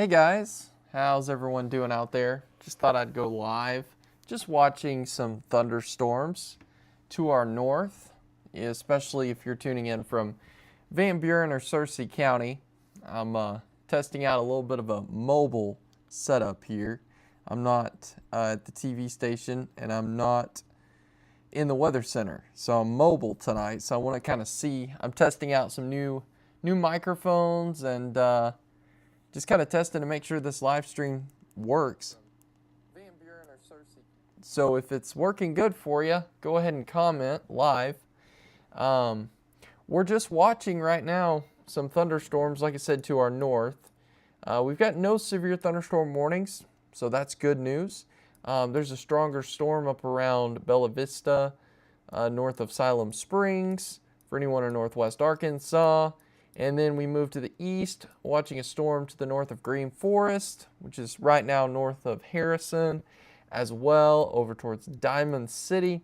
Hey guys, how's everyone doing out there? Just thought I'd go live. Just watching some thunderstorms to our north, especially if you're tuning in from Van Buren or Searcy County. I'm testing out a little bit of a mobile setup here. I'm not at the TV station and I'm not in the weather center, so I'm mobile tonight. So I want to kind of see. I'm testing out some new microphones and just kind of testing to make sure this live stream works. So if it's working good for you, go ahead and comment live. We're just watching right now some thunderstorms, like I said, to our north. We've got no severe thunderstorm warnings, so that's good news. There's a stronger storm up around Bella Vista, north of Siloam Springs, for anyone in northwest Arkansas. And then we move to the east, watching a storm to the north of Green Forest, which is right now north of Harrison, as well over towards Diamond City.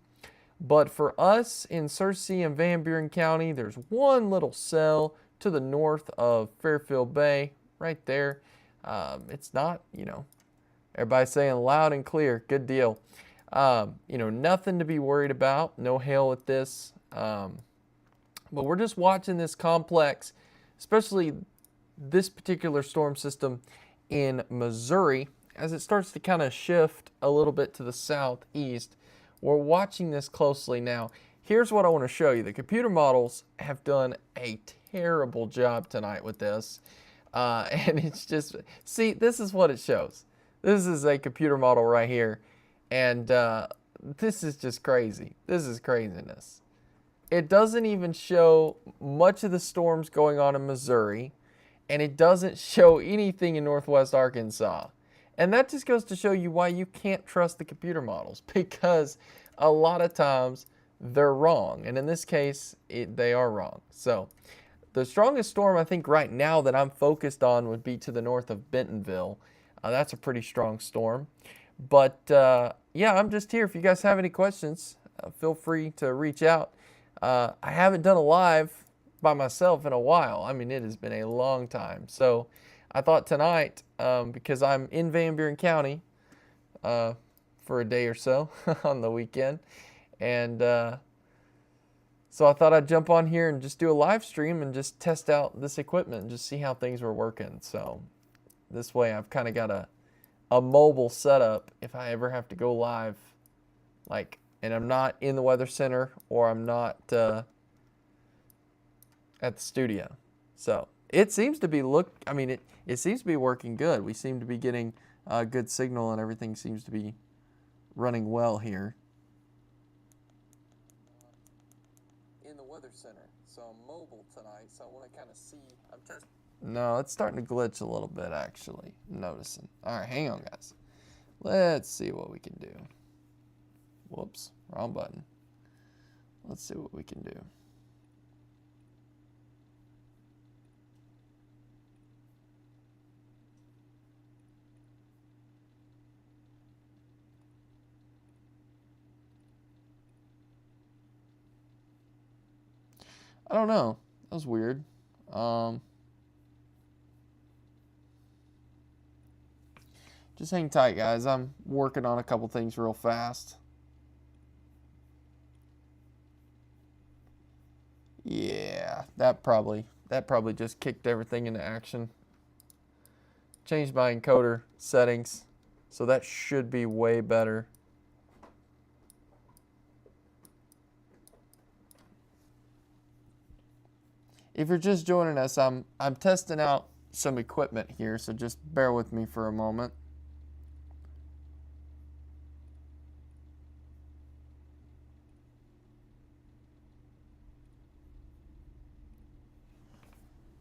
But for us in Searcy and Van Buren County, there's one little cell to the north of Fairfield Bay, right there. It's not, everybody's saying loud and clear, good deal. Nothing to be worried about, no hail with this. But we're just watching this complex, especially this particular storm system in Missouri, as it starts to kind of shift a little bit to the southeast. We're watching this closely now. Here's what I want to show you. The computer models have done a terrible job tonight with this. And it's just, see, this is what it shows. This is a computer model right here. And this is just crazy. This is craziness. It doesn't even show much of the storms going on in Missouri, and it doesn't show anything in northwest Arkansas. And that just goes to show you why you can't trust the computer models, because a lot of times they're wrong. And in this case, they are wrong. So the strongest storm I think right now that I'm focused on would be to the north of Bentonville. That's a pretty strong storm. But yeah, I'm just here. If you guys have any questions, feel free to reach out. I haven't done a live by myself in a while. I mean, it has been a long time. So I thought tonight, because I'm in Van Buren County for a day or so on the weekend, and so I thought I'd jump on here and just do a live stream and just test out this equipment and just see how things were working. So this way I've kind of got a mobile setup if I ever have to go live, and I'm not in the weather center or I'm not at the studio. So it seems to be it seems to be working good. We seem to be getting a good signal and everything seems to be running well here. In the weather center, so I'm mobile tonight, so I want to kind of see. I'm testing. No, it's starting to glitch a little bit actually. I'm noticing. All right, hang on, guys. Let's see what we can do. Whoops, wrong button. Let's see what we can do. I don't know. That was weird. Just hang tight, guys. I'm working on a couple things real fast. Yeah, that probably just kicked everything into action. Changed my encoder settings, so that should be way better. If you're just joining us, I'm testing out some equipment here, so just bear with me for a moment.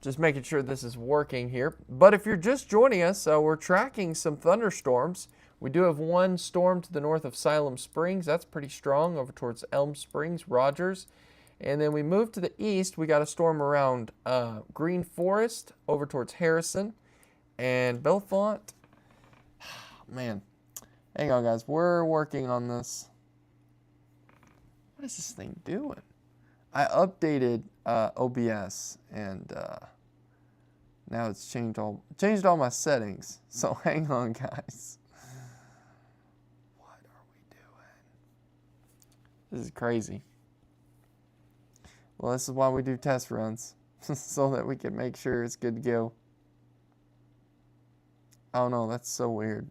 Just making sure this is working here. But if you're just joining us, we're tracking some thunderstorms. We do have one storm to the north of Siloam Springs. That's pretty strong over towards Elm Springs, Rogers. And then we move to the east. We got a storm around Green Forest over towards Harrison and Bellefonte. Man, hang on, guys. We're working on this. What is this thing doing? I updated OBS and Now it's changed all my settings. So hang on, guys. What are we doing? This is crazy. Well, this is why we do test runs. So that we can make sure it's good to go. Oh no, that's so weird.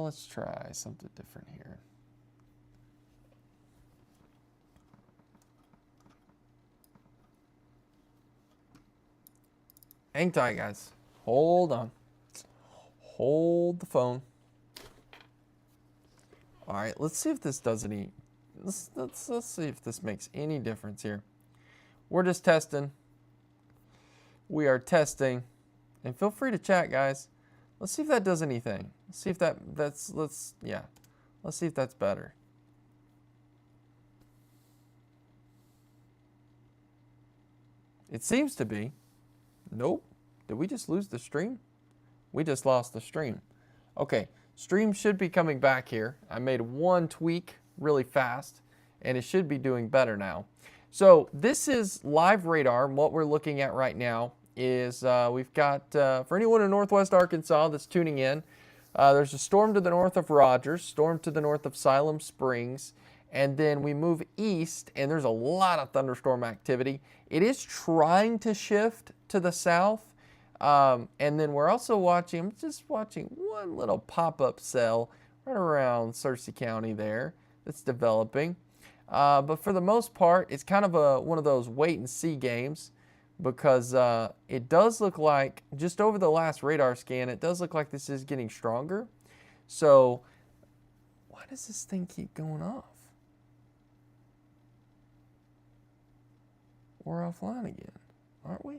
Let's try something different here. Hang tight, guys. Hold on. Hold the phone. All right, let's see if this does any. Let's see if this makes any difference here. We're just testing. We are testing, and feel free to chat, guys. Let's see if that does anything. Let's see if let's see if that's better. It seems to be. Nope. Did we just lose the stream? We just lost the stream. Okay, stream should be coming back here. I made one tweak really fast, and it should be doing better now. So this is live radar, and what we're looking at right now is we've got, for anyone in Northwest Arkansas that's tuning in, there's a storm to the north of Rogers, storm to the north of Siloam Springs, and then we move east, and there's a lot of thunderstorm activity. It is trying to shift to the south, and then we're also watching, I'm just watching one little pop-up cell right around Searcy County there that's developing. But for the most part, it's kind of one of those wait-and-see games, because it does look like, just over the last radar scan, it does look like this is getting stronger. So why does this thing keep going off? We're offline again, aren't we?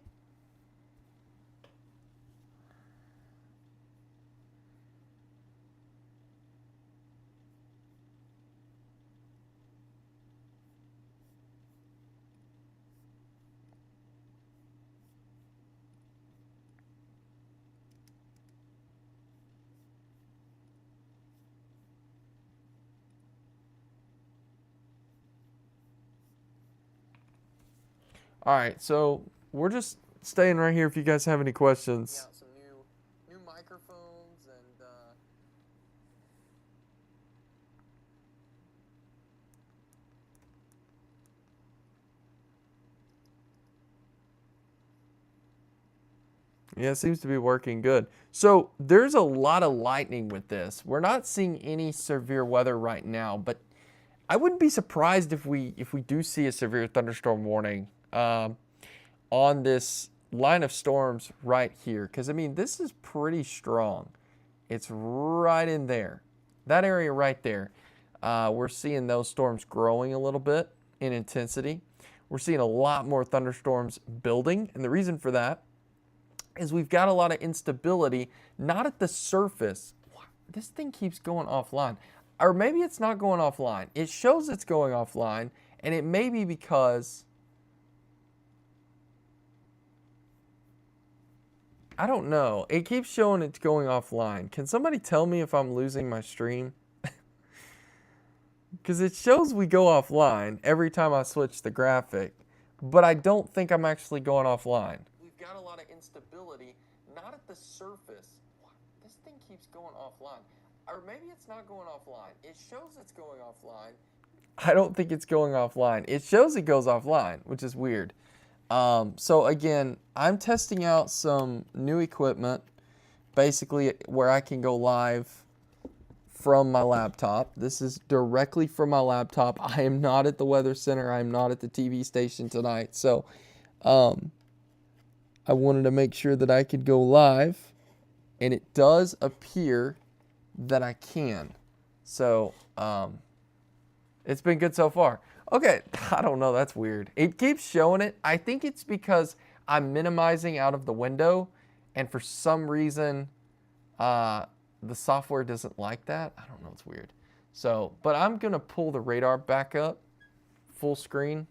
All right, so we're just staying right here if you guys have any questions. Yeah, some new microphones and yeah, it seems to be working good. So there's a lot of lightning with this. We're not seeing any severe weather right now, but I wouldn't be surprised if we do see a severe thunderstorm warning on this line of storms right here, because I mean this is pretty strong. It's right in there, that area right there. We're seeing those storms growing a little bit in intensity. We're seeing a lot more thunderstorms building, and the reason for that is we've got a lot of instability, not at the surface. This thing keeps going offline. Or maybe it's not going offline. It shows it's going offline, and it may be because, I don't know. It keeps showing it's going offline. Can somebody tell me if I'm losing my stream? Because it shows we go offline every time I switch the graphic, but I don't think I'm actually going offline. We've got a lot of instability, not at the surface. This thing keeps going offline. Or maybe it's not going offline. It shows it's going offline. I don't think it's going offline. It shows it goes offline, which is weird. So again, I'm testing out some new equipment, basically where I can go live from my laptop. This is directly from my laptop. I am not at the Weather Center. I am not at the TV station tonight. So I wanted to make sure that I could go live, and it does appear that I can. So it's been good so far. Okay, I don't know, that's weird. It keeps showing it. I think it's because I'm minimizing out of the window, and for some reason the software doesn't like that. I don't know, it's weird. So, but I'm gonna pull the radar back up full screen,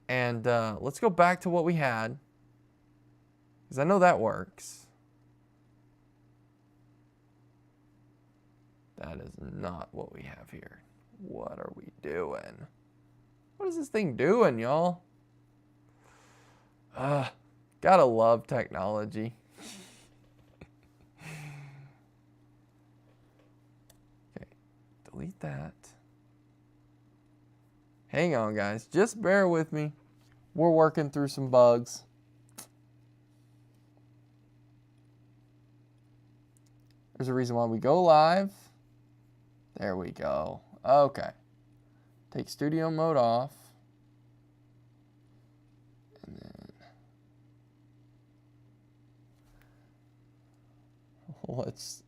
and let's go back to what we had, because I know that works. That is not what we have here. What are we doing? What is this thing doing, y'all? Gotta love technology. Okay, delete that. Hang on, guys. Just bear with me. We're working through some bugs. There's a reason why we go live. There we go. Okay. Take studio mode off. And then let's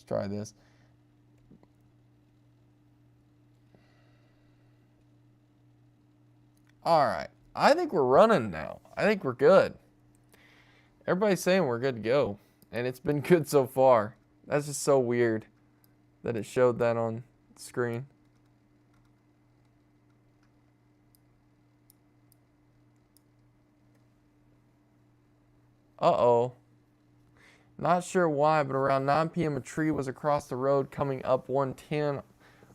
try this. All right. I think we're running now. I think we're good. Everybody's saying we're good to go. And it's been good so far. That's just so weird that it showed that on the screen. Uh-oh. Not sure why, but around 9 p.m. a tree was across the road coming up 110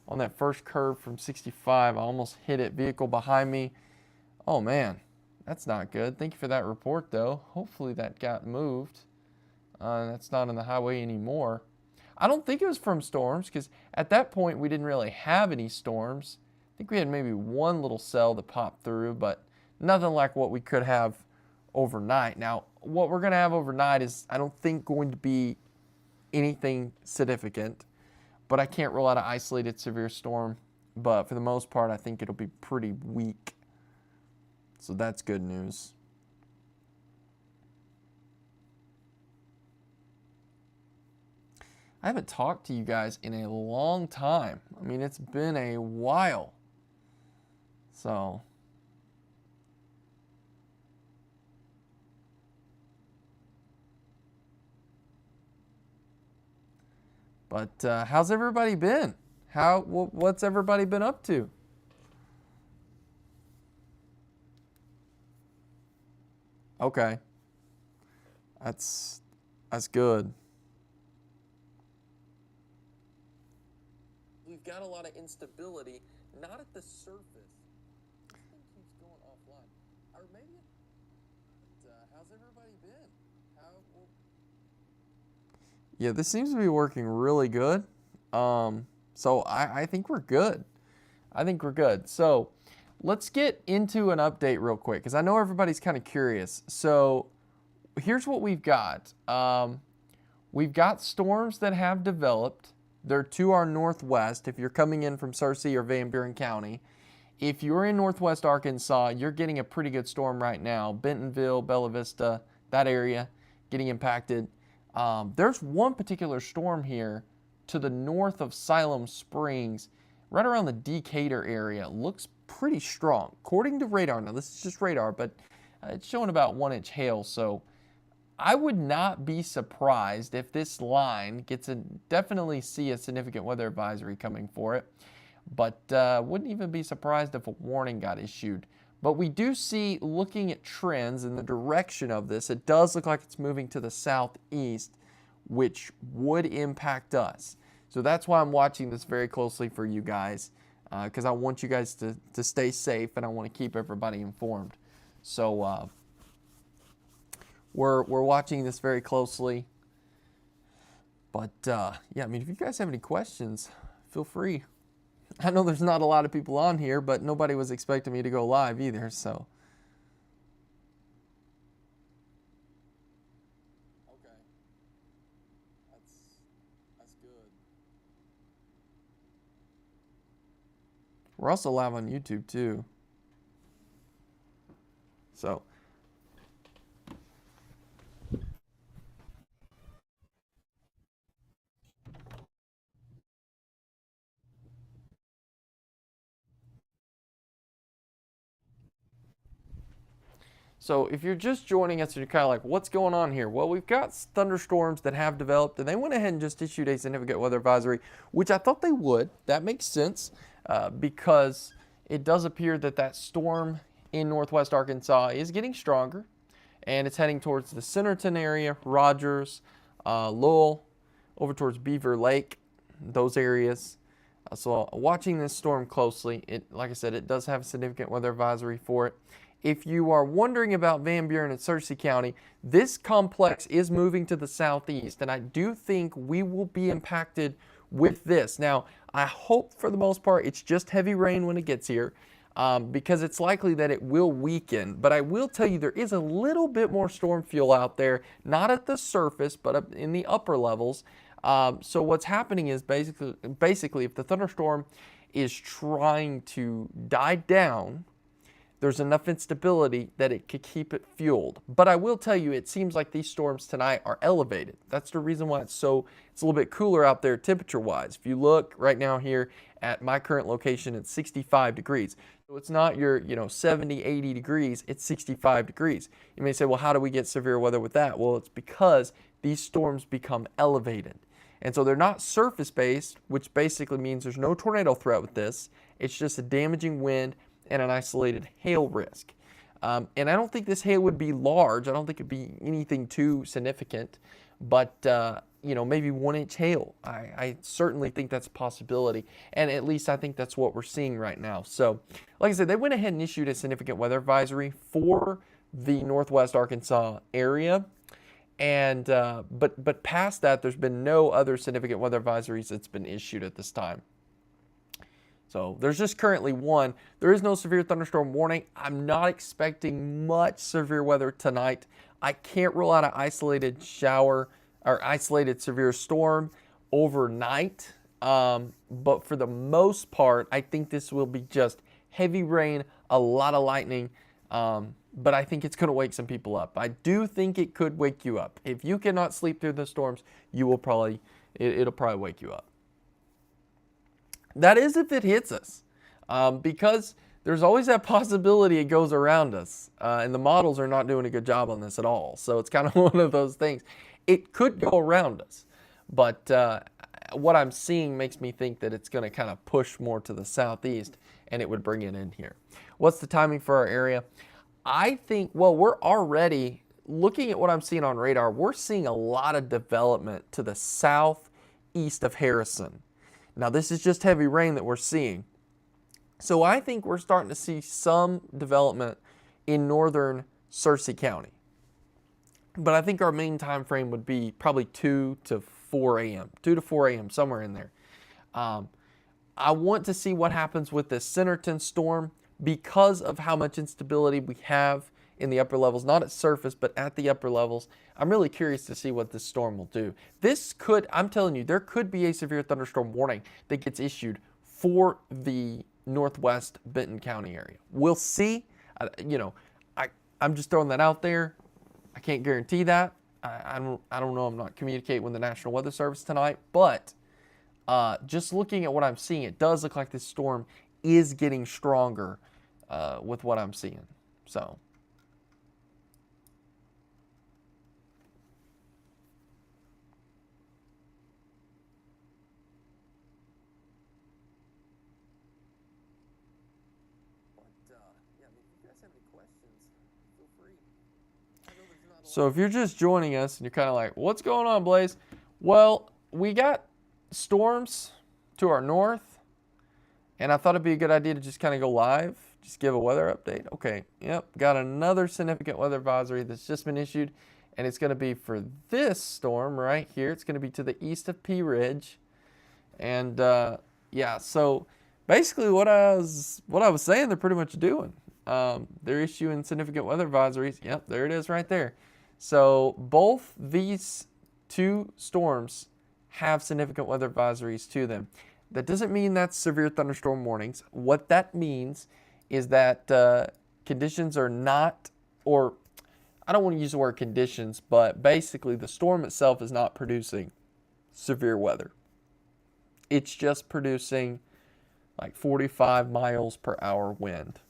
on that first curve from 65. I almost hit it. Vehicle behind me. Oh, man. That's not good. Thank you for that report, though. Hopefully that got moved. That's not on the highway anymore. I don't think it was from storms because at that point we didn't really have any storms. I think we had maybe one little cell that popped through, but nothing like what we could have overnight. Now, what we're going to have overnight is, I don't think, going to be anything significant, but I can't rule out an isolated severe storm. But for the most part, I think it'll be pretty weak. So that's good news. I haven't talked to you guys in a long time. I mean, it's been a while. So but how's everybody been? What's everybody been up to? Okay. That's good. We've got a lot of instability, not at the surface. This thing keeps going offline. Or maybe how's everybody been? Yeah, this seems to be working really good. So I think we're good. I think we're good. So let's get into an update real quick because I know everybody's kind of curious. So here's what we've got. We've got storms that have developed. They're to our northwest if you're coming in from Searcy or Van Buren County. If you're in northwest Arkansas, you're getting a pretty good storm right now. Bentonville, Bella Vista, that area getting impacted. There's one particular storm here to the north of Siloam Springs, right around the Decatur area. Looks pretty strong. According to radar, now this is just radar, but it's showing about 1-inch hail, so I would not be surprised if this line gets definitely see a significant weather advisory coming for it, but wouldn't even be surprised if a warning got issued. But we do see, looking at trends in the direction of this, it does look like it's moving to the southeast, which would impact us. So that's why I'm watching this very closely for you guys, because I want you guys to stay safe and I want to keep everybody informed. So we're watching this very closely. But yeah, I mean, if you guys have any questions, feel free. I know there's not a lot of people on here, but nobody was expecting me to go live either, so. Okay. That's good. We're also live on YouTube too. So. So if you're just joining us and you're kind of like, what's going on here? Well, we've got thunderstorms that have developed, and they went ahead and just issued a significant weather advisory, which I thought they would. That makes sense because it does appear that that storm in northwest Arkansas is getting stronger. and it's heading towards the Centerton area, Rogers, Lowell, over towards Beaver Lake, those areas. So watching this storm closely, like I said, it does have a significant weather advisory for it. If you are wondering about Van Buren and Searcy County, this complex is moving to the southeast, and I do think we will be impacted with this. Now, I hope for the most part it's just heavy rain when it gets here, because it's likely that it will weaken. But I will tell you there is a little bit more storm fuel out there, not at the surface, but up in the upper levels. So what's happening is basically if the thunderstorm is trying to die down, there's enough instability that it could keep it fueled. But I will tell you, it seems like these storms tonight are elevated. That's the reason why it's a little bit cooler out there temperature-wise. If you look right now here at my current location, it's 65 degrees. So it's not your 70, 80 degrees, it's 65 degrees. You may say, well, how do we get severe weather with that? Well, it's because these storms become elevated. And so they're not surface-based, which basically means there's no tornado threat with this. It's just a damaging wind and an isolated hail risk. And I don't think this hail would be large. I don't think it'd be anything too significant, but maybe 1-inch hail. I certainly think that's a possibility, and at least I think that's what we're seeing right now. So, like I said, they went ahead and issued a significant weather advisory for the Northwest Arkansas area. And but past that, there's been no other significant weather advisories that's been issued at this time. So there's just currently one. There is no severe thunderstorm warning. I'm not expecting much severe weather tonight. I can't rule out an isolated shower or isolated severe storm overnight. But for the most part, I think this will be just heavy rain, a lot of lightning. But I think it's going to wake some people up. I do think it could wake you up. If you cannot sleep through the storms, it'll probably wake you up. That is if it hits us, because there's always that possibility it goes around us, and the models are not doing a good job on this at all. So it's kind of one of those things. It could go around us, but what I'm seeing makes me think that it's going to kind of push more to the southeast, and it would bring it in here. What's the timing for our area? I think, well, we're already, looking at what I'm seeing on radar, we're seeing a lot of development to the southeast of Harrison. Now, this is just heavy rain that we're seeing. So I think we're starting to see some development in northern Searcy County. But I think our main time frame would be probably 2 to 4 a.m., 2 to 4 a.m., somewhere in there. I want to see what happens with this Centerton storm because of how much instability we have in the upper levels, not at surface, but at the upper levels. I'm really curious to see what this storm will do. This could, I'm telling you, there could be a severe thunderstorm warning that gets issued for the northwest Benton County area. We'll see. I'm just throwing that out there. I can't guarantee that. I don't know. I'm not communicating with the National Weather Service tonight, but just looking at what I'm seeing, it does look like this storm is getting stronger with what I'm seeing. So. So if you're just joining us and you're kind of like, what's going on, Blaze? Well, we got storms to our north, and I thought it'd be a good idea to just kind of go live, just give a weather update. Okay, yep, got another significant weather advisory that's just been issued, and it's going to be for this storm right here. It's going to be to the east of Pea Ridge, and yeah, so basically what I was saying, they're pretty much doing. They're issuing significant weather advisories. Yep, there it is right there. So both these two storms have significant weather advisories to them. That doesn't mean that's severe thunderstorm warnings. What that means is that conditions are not, or I don't want to use the word conditions, but basically the storm itself is not producing severe weather. It's just producing like 45 miles per hour wind.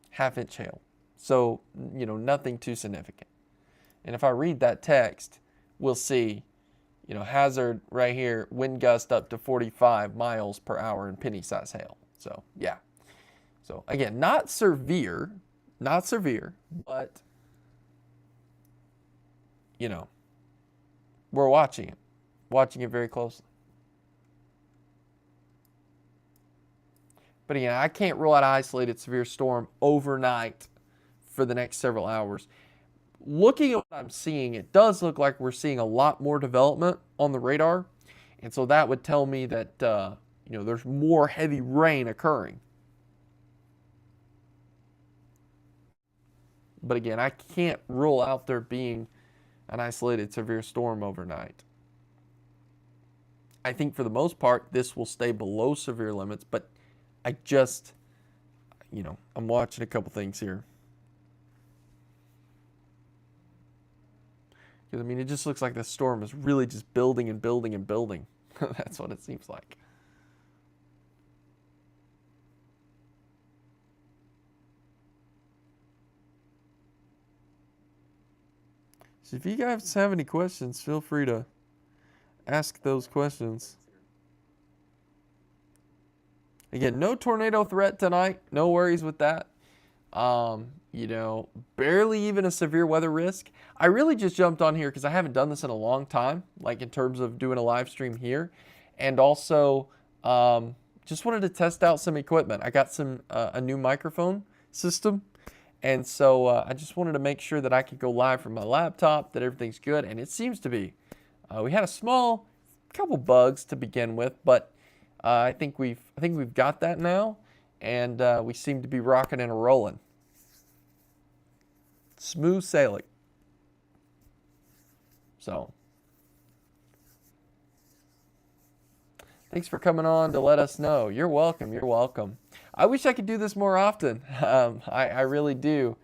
Half-inch hail. So, nothing too significant. And if I read that text, we'll see, hazard right here, wind gust up to 45 miles per hour and penny-size hail. So, yeah. So, again, not severe, Not severe, but, you know, we're watching it very closely. But again, I can't rule out an isolated severe storm overnight for the next several hours. Looking at what I'm seeing, it does look like we're seeing a lot more development on the radar. And so that would tell me that, there's more heavy rain occurring. But again, I can't rule out there being an isolated severe storm overnight. I think for the most part, this will stay below severe limits, but I just, I'm watching a couple things here. Because, it just looks like the storm is really just building and building and building. That's what it seems like. So if you guys have any questions, feel free to ask those questions. Again, no tornado threat tonight. No worries with that. Barely even a severe weather risk. I really just jumped on here because I haven't done this in a long time, like in terms of doing a live stream here. And also, just wanted to test out some equipment. I got a new microphone system. And so I just wanted to make sure that I could go live from my laptop, that everything's good. And it seems to be. We had a couple bugs to begin with, but I think we've got that now, and we seem to be rocking and rolling. Smooth sailing. So, thanks for coming on to let us know. You're welcome. You're welcome. I wish I could do this more often. I really do.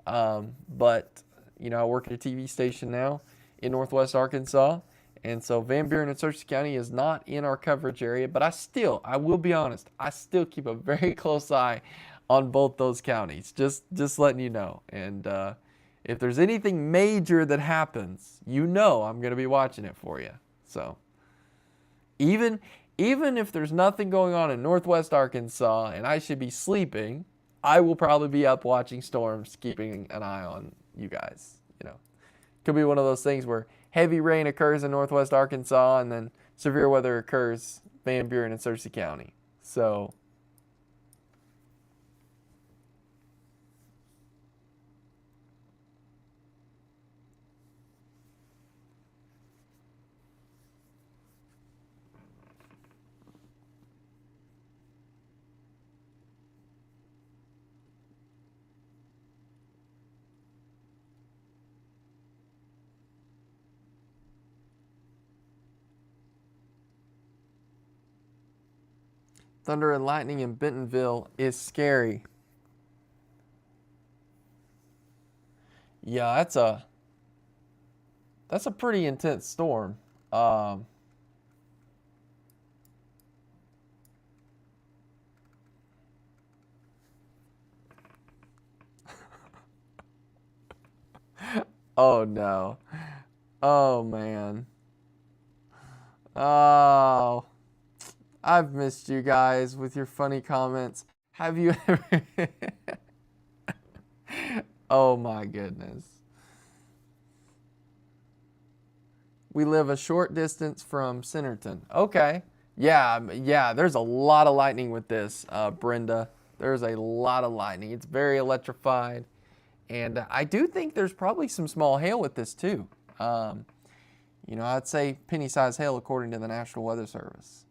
But, I work at a TV station now in Northwest Arkansas. And so Van Buren and Searcy County is not in our coverage area, but I will be honest, I still keep a very close eye on both those counties, just letting you know. And if there's anything major that happens, I'm going to be watching it for you. So even if there's nothing going on in Northwest Arkansas and I should be sleeping, I will probably be up watching storms, keeping an eye on you guys. Could be one of those things where heavy rain occurs in Northwest Arkansas and then severe weather occurs Van Buren and Searcy County. So thunder and lightning in Bentonville is scary. Yeah, that's a pretty intense storm. Oh no. Oh man. Oh, I've missed you guys with your funny comments. Have you ever? Oh my goodness. We live a short distance from Centerton. Okay. Yeah, there's a lot of lightning with this, Brenda. There's a lot of lightning. It's very electrified. And I do think there's probably some small hail with this too. I'd say penny-sized hail according to the National Weather Service.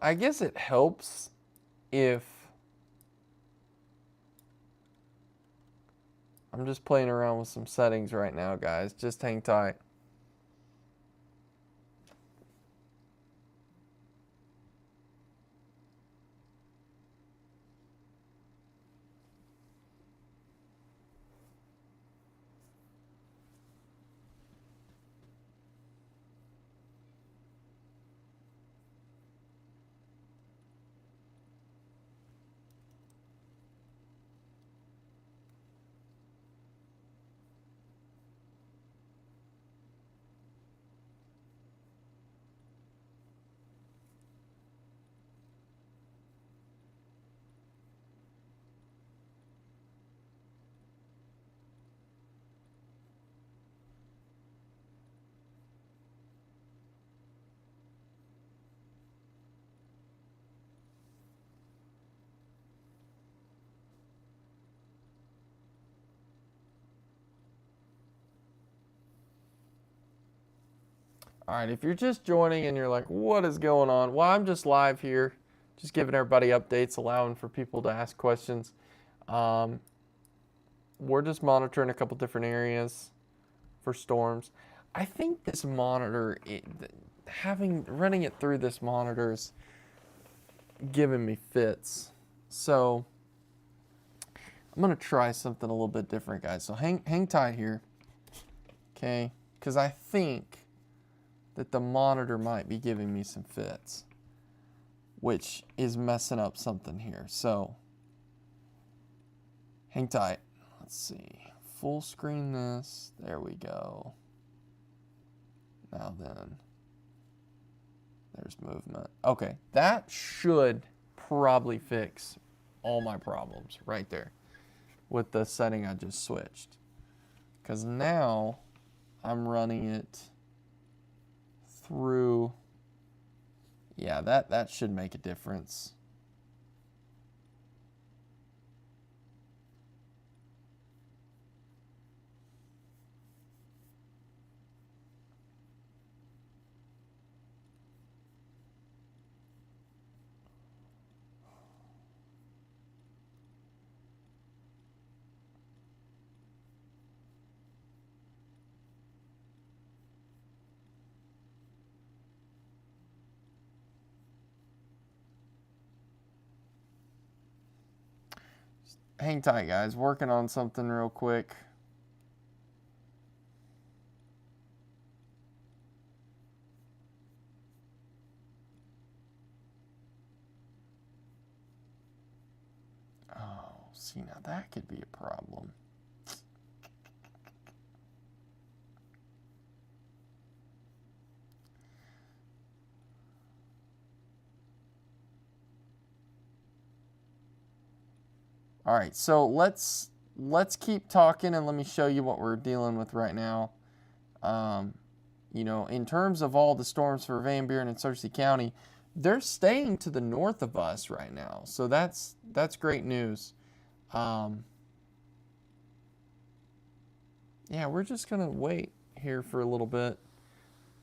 I guess it helps if I'm just playing around with some settings right now, guys. Just hang tight. All right, if you're just joining and you're like, what is going on? Well, I'm just live here, just giving everybody updates, allowing for people to ask questions. We're just monitoring a couple different areas for storms. I think this monitor, running it through this monitor is giving me fits. So I'm gonna try something a little bit different, guys. So hang tight here, okay? Because I think that the monitor might be giving me some fits, which is messing up something here. So hang tight. Let's see. Full screen this. There we go. Now then, there's movement. Okay, that should probably fix all my problems right there with the setting I just switched. Because now I'm running it through, yeah, that should make a difference. Hang tight, guys. Working on something real quick. Oh, see, now that could be a problem. All right, so let's keep talking and let me show you what we're dealing with right now. You know, in terms of all the storms for Van Buren and Searcy County, they're staying to the north of us right now. So that's great news. Yeah, we're just going to wait here for a little bit.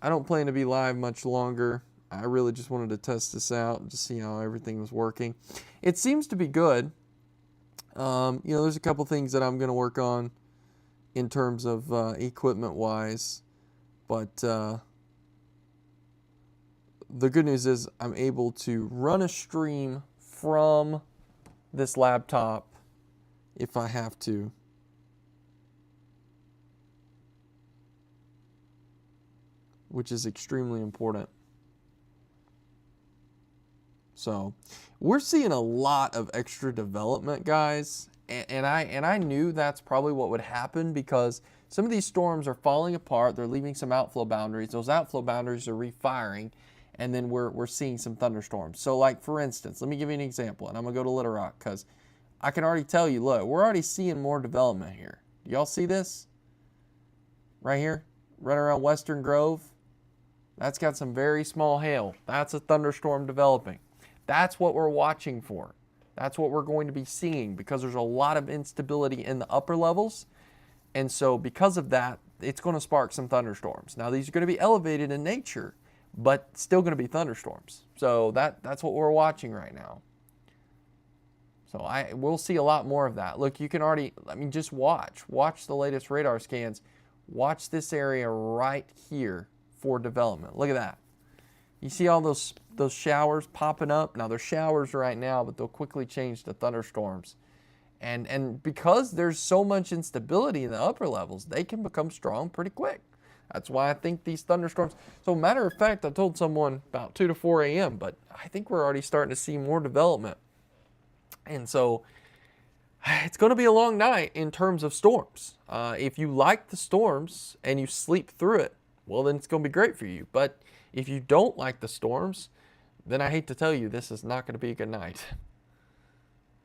I don't plan to be live much longer. I really just wanted to test this out to see how everything was working. It seems to be good. You know, there's a couple things that I'm going to work on in terms of equipment-wise, but the good news is I'm able to run a stream from this laptop if I have to. Which is extremely important. So we're seeing a lot of extra development, guys, and I knew that's probably what would happen because some of these storms are falling apart. They're leaving some outflow boundaries. Those outflow boundaries are refiring, and then we're seeing some thunderstorms. So, like for instance, let me give you an example, and I'm gonna go to Little Rock because I can already tell you. Look, we're already seeing more development here. Do y'all see this? Right here, right around Western Grove. That's got some very small hail. That's a thunderstorm developing. That's what we're watching for. That's what we're going to be seeing because there's a lot of instability in the upper levels. And so because of that, it's going to spark some thunderstorms. Now, these are going to be elevated in nature, but still going to be thunderstorms. So that's what we're watching right now. So we'll see a lot more of that. Look, you can already, I mean, just watch the latest radar scans. Watch this area right here for development. Look at that. You see all those showers popping up? Now, they're showers right now, but they'll quickly change to thunderstorms. And because there's so much instability in the upper levels, they can become strong pretty quick. That's why I think these thunderstorms. So, matter of fact, I told someone about 2 to 4 a.m., but I think we're already starting to see more development. And so, it's going to be a long night in terms of storms. If you like the storms and you sleep through it, well, then it's going to be great for you. But if you don't like the storms, then I hate to tell you, this is not going to be a good night.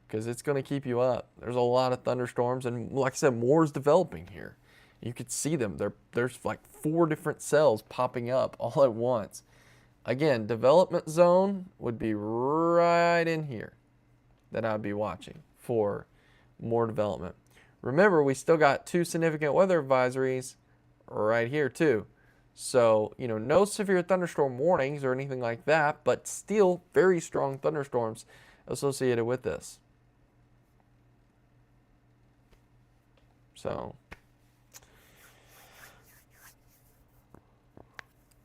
Because it's going to keep you up. There's a lot of thunderstorms, and like I said, more is developing here. You could see them. There's like 4 different cells popping up all at once. Again, development zone would be right in here that I'd be watching for more development. Remember, we still got 2 significant weather advisories right here too. So, no severe thunderstorm warnings or anything like that, but still very strong thunderstorms associated with this. So,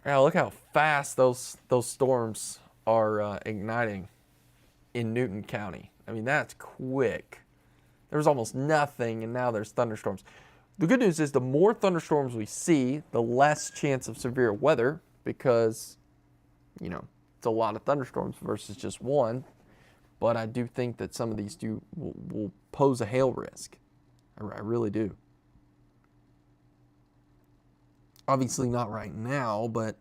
yeah, look how fast those storms are igniting in Newton County. I mean, that's quick. There was almost nothing, and now there's thunderstorms. The good news is the more thunderstorms we see, the less chance of severe weather, because, it's a lot of thunderstorms versus just one. But I do think that some of these will pose a hail risk. I really do. Obviously not right now, but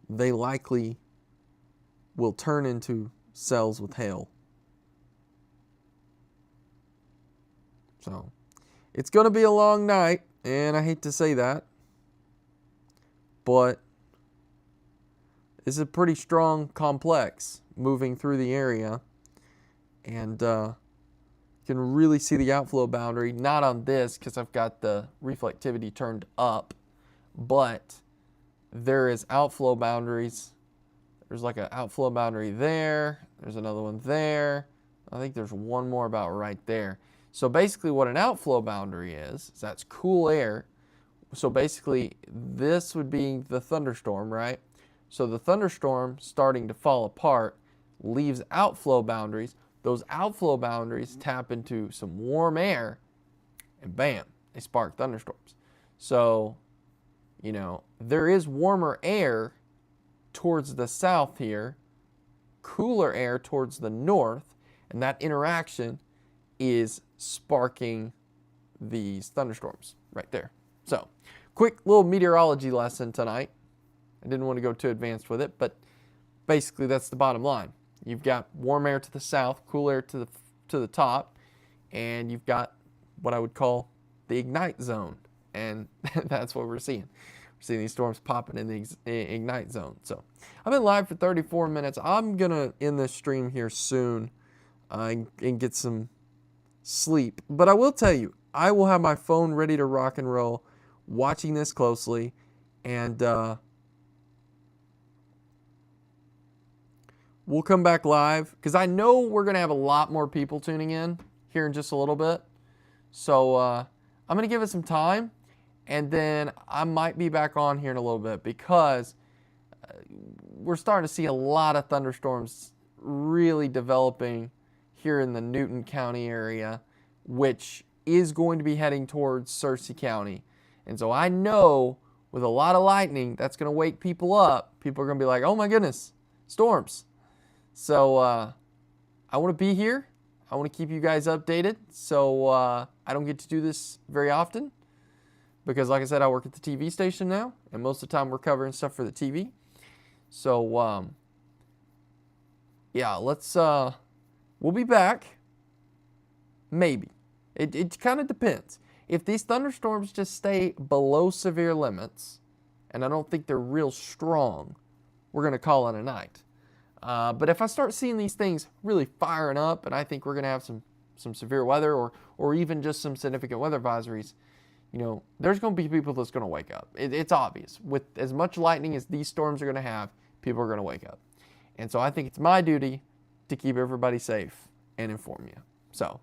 they likely will turn into cells with hail. So, it's going to be a long night, and I hate to say that, but it's a pretty strong complex moving through the area, and you can really see the outflow boundary, not on this because I've got the reflectivity turned up, but there is outflow boundaries. There's like an outflow boundary there. There's another one there. I think there's one more about right there. So basically what an outflow boundary is that's cool air. So basically this would be the thunderstorm, right? So the thunderstorm starting to fall apart leaves outflow boundaries. Those outflow boundaries tap into some warm air and bam, they spark thunderstorms. So, there is warmer air towards the south here, cooler air towards the north, and that interaction is sparking these thunderstorms right there. So, quick little meteorology lesson tonight. I didn't want to go too advanced with it, but basically that's the bottom line. You've got warm air to the south, cool air to the top, and you've got what I would call the ignite zone, and that's what we're seeing. We're seeing these storms popping in the ignite zone. So I've been live for 34 minutes. I'm gonna end this stream here soon and get some sleep. But I will tell you, I will have my phone ready to rock and roll, watching this closely, and we'll come back live because I know we're going to have a lot more people tuning in here in just a little bit. So I'm going to give it some time, and then I might be back on here in a little bit because we're starting to see a lot of thunderstorms really developing here in the Newton County area, which is going to be heading towards Searcy County. And so I know with a lot of lightning, that's going to wake people up. People are going to be like, oh my goodness, storms. So I want to be here. I want to keep you guys updated. So I don't get to do this very often because, like I said, I work at the TV station now, and most of the time we're covering stuff for the TV. So yeah, we'll be back. Maybe. It kind of depends. If these thunderstorms just stay below severe limits, and I don't think they're real strong, we're going to call it a night. But if I start seeing these things really firing up, and I think we're going to have some severe weather or even just some significant weather advisories, there's going to be people that's going to wake up. It's obvious. With as much lightning as these storms are going to have, people are going to wake up. And so I think it's my duty to keep everybody safe and inform you. So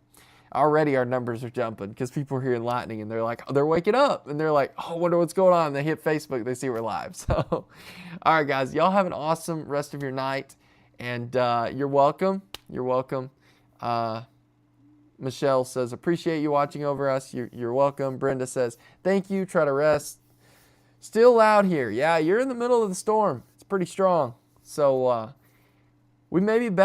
already our numbers are jumping because people are hearing lightning and they're like, oh, they're waking up and they're like, oh, I wonder what's going on. And they hit Facebook, they see we're live. So, all right, guys, y'all have an awesome rest of your night, and you're welcome. You're welcome. Michelle says, appreciate you watching over us. You're welcome. Brenda says, thank you. Try to rest. Still loud here. Yeah, you're in the middle of the storm. It's pretty strong. So we may be back.